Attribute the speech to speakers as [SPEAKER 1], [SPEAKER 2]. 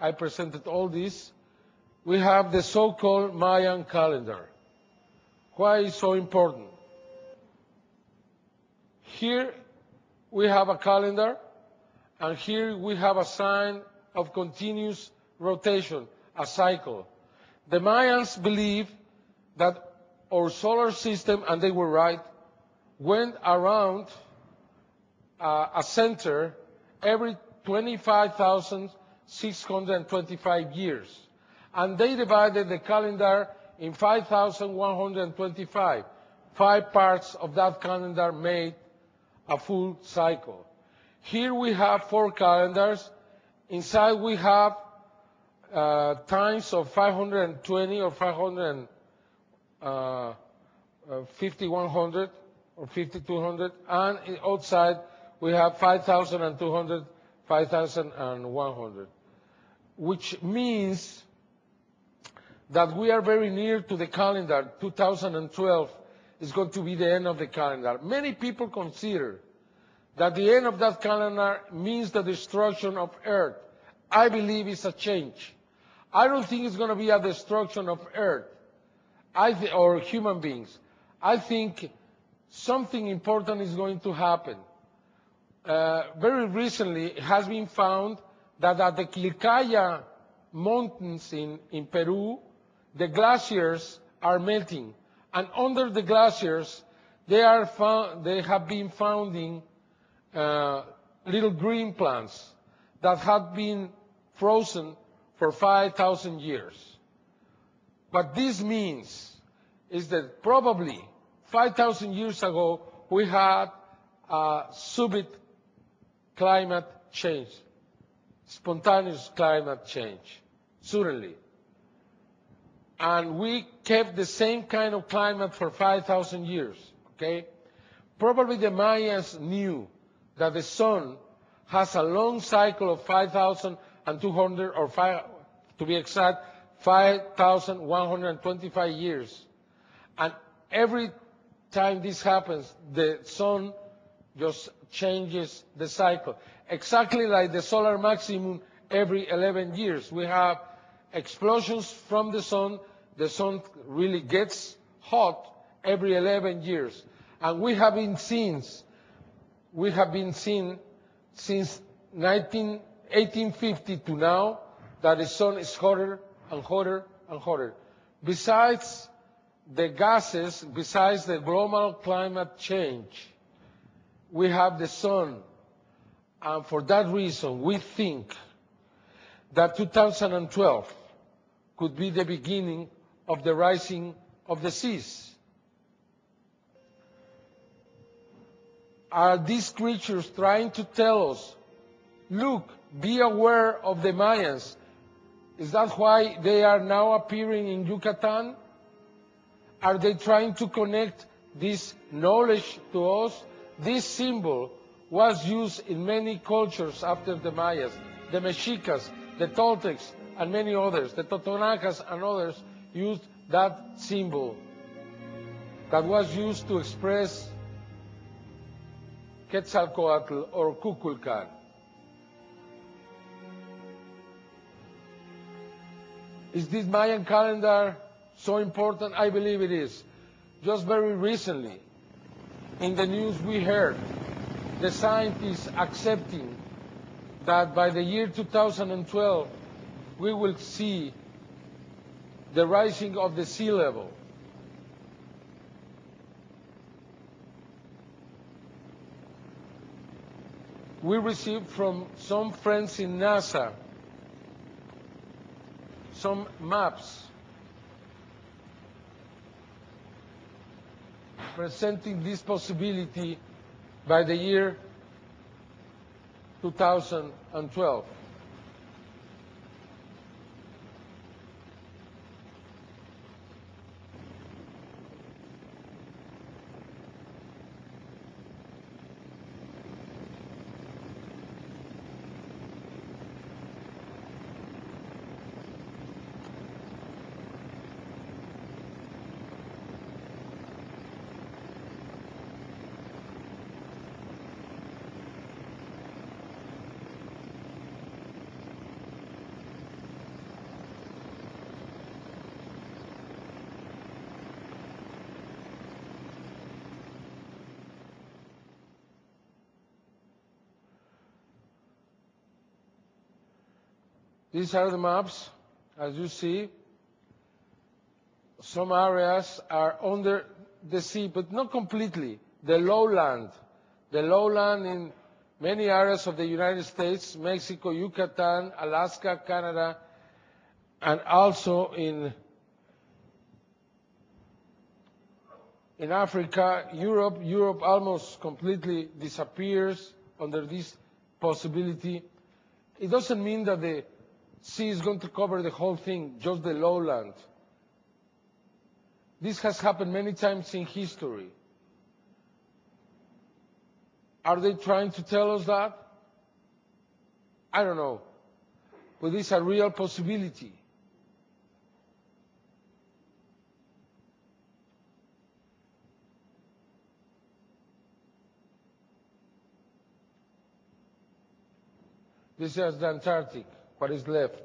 [SPEAKER 1] I presented all this, we have the so-called Mayan calendar. Why is it so important? Here we have a calendar, and here we have a sign of continuous rotation, a cycle. The Mayans believe that our solar system, and they were right, went around a center every 25,625 years. And they divided the calendar in 5,125. 5 parts of that calendar made a full cycle. Here we have 4 calendars. Inside we have times of 520 or 5,100 or 5,200, and outside we have 5,200, 5,100, which means that we are very near to the calendar. 2012 is going to be the end of the calendar. Many people consider that the end of that calendar means the destruction of Earth. I believe it's a change. I don't think it's going to be a destruction of Earth or human beings. I think something important is going to happen. Very recently, it has been found that at the Quilcaya mountains in Peru, the glaciers are melting. And under the glaciers, they have been finding little green plants that have been frozen for 5,000 years. What this means is that probably 5,000 years ago, we had a subit climate change, spontaneous climate change, suddenly. And we kept the same kind of climate for 5,000 years, okay? Probably the Mayans knew that the sun has a long cycle of 5,200, or to be exact, 5,125 years. And every time this happens, the sun just changes the cycle. Exactly like the solar maximum every 11 years. We have explosions from the sun really gets hot every 11 years. And we have been seeing since 1850 to now that the sun is hotter and hotter and hotter. Besides the gases, besides the global climate change, we have the sun. And for that reason, we think that 2012 could be the beginning of the rising of the seas. Are these creatures trying to tell us, look, be aware of the Mayans? Is that why they are now appearing in Yucatan? Are they trying to connect this knowledge to us? This symbol was used in many cultures after the Mayas. The Mexicas, the Toltecs, and many others. The Totonacas and others used that symbol that was used to express Quetzalcoatl or Kukulkan. Is this Mayan calendar so important? I believe it is. Just very recently, in the news we heard the scientists accepting that by the year 2012, we will see the rising of the sea level. We received from some friends in NASA some maps presenting this possibility by the year 2012. These are the maps, as you see. Some areas are under the sea, but not completely. The lowland in many areas of the United States, Mexico, Yucatan, Alaska, Canada, and also in Africa, Europe. Europe almost completely disappears under this possibility. It doesn't mean that the sea is going to cover the whole thing, just the lowland. This has happened many times in history. Are they trying to tell us that? I don't know. But it's a real possibility. This is the Antarctic, what is left.